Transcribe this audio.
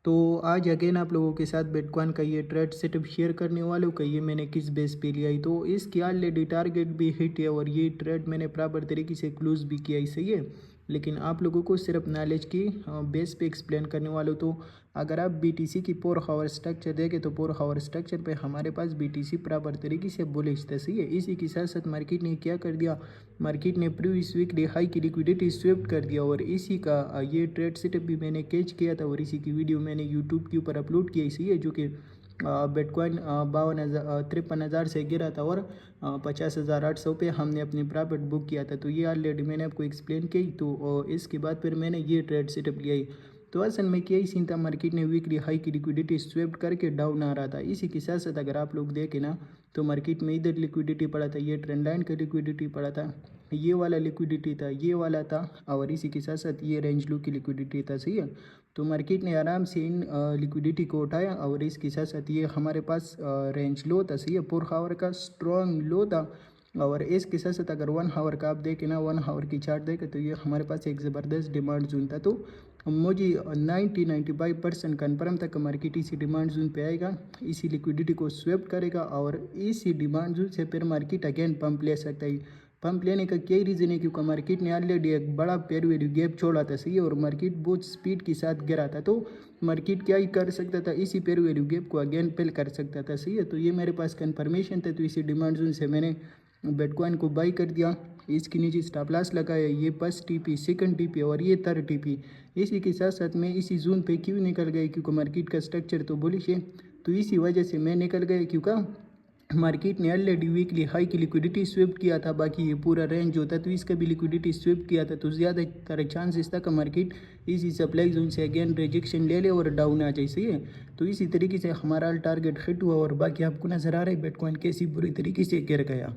तो आज अगेन आप लोगों के साथ बिटकॉइन का ये ट्रेड सेटअप शेयर करने वाला हूँ कि ये मैंने किस बेस पे लिया है। तो इसकी ऑलरेडी टारगेट भी हिट है और ये ट्रेड मैंने प्रॉपर तरीके से क्लोज भी किया है, सही है। लेकिन आप लोगों को सिर्फ नॉलेज की बेस पे एक्सप्लेन करने वाला हूँ। तो अगर आप बीटीसी की 4 आवर स्ट्रक्चर देखें तो 4 आवर स्ट्रक्चर पे हमारे पास बीटीसी प्रॉपर तरीके से बुलिश था, सही है। इसी के साथ साथ मार्केट ने क्या कर दिया, मार्केट ने प्रीवियस वीक डे हाई की लिक्विडिटी स्विफ्ट कर दिया और इसी का ये ट्रेड सेटअप भी मैंने कैच किया था और इसी की वीडियो मैंने यूट्यूब के ऊपर अपलोड किया, इसी है जो कि बिटकॉइन 53,000 से गिरा था और 50,800 पे हमने अपनी प्रॉफिट बुक किया था। तो ये ऑलरेडी मैंने आपको एक्सप्लेन की। तो इसके बाद फिर मैंने ये ट्रेड सेटअप लिया ही। तो असल में क्या ही सीन था, मार्केट ने वीकली हाई की लिक्विडिटी स्वेप्ट करके डाउन आ रहा था। इसी के साथ साथ अगर आप लोग देखें ना तो मार्केट में इधर लिक्विडिटी पड़ा था, ये ट्रेंड लाइन का लिक्विडिटी पड़ा था, ये वाला लिक्विडिटी था, ये वाला था और इसी के साथ साथ ये रेंज लो की लिक्विडिटी था, सही है। तो मार्केट ने आराम से इन लिक्विडिटी को उठाया और इसके साथ साथ ये हमारे पास रेंज लो था, सही है। 4 आवर का स्ट्रॉन्ग लो था और इसके साथ साथ अगर 1 आवर का आप देखें ना, 1 आवर की चार्ट देखें तो ये हमारे पास एक ज़बरदस्त डिमांड जोन था। तो मुझे 95% कन्फर्म था कि मार्केट इसी डिमांड जोन पे आएगा, इसी लिक्विडिटी को स्वेप्ट करेगा और इसी डिमांड जोन से फिर मार्केट अगेन पंप ले सकता है। पंप लेने का क्या रीज़न है, क्योंकि मार्केट ने ऑलरेडी एक बड़ा पेयर वैल्यू गैप छोड़ा था, सही है, और मार्केट बहुत स्पीड के साथ गिरा था। तो मार्केट क्या ही कर सकता था, इसी पेयर वैल्यू गैप को अगेन फिल कर सकता था, सही है। तो ये मेरे पास कन्फर्मेशन था, तो इसी डिमांड जोन से मैंने बिटकॉइन को बाई कर दिया। इसके नीचे स्टॉप लॉस लगाया, ये फर्स्ट टीपी, सेकंड टीपी और ये थर्ड टीपी। इसी के साथ साथ मैं इसी जोन पे क्यों निकल गया, क्योंकि मार्केट का स्ट्रक्चर तो बुलिश है। तो इसी वजह से मैं निकल गया, क्योंकि मार्केट ने ऑलरेडी वीकली हाई की लिक्विडिटी स्विफ्ट किया था, बाकी ये पूरा रेंज होता तो इसका भी लिक्विडिटी स्विफ्ट किया था। तो ज़्यादातर चांसेस था कि मार्केट इसी सप्लाई जोन से अगेन रिजेक्शन ले ले और डाउन आ जाए, सही है। तो इसी तरीके से हमारा टारगेट हिट हुआ और बाकी आपको नज़र आ रहा है बिटकॉइन कैसी बुरी तरीके से गिर गया।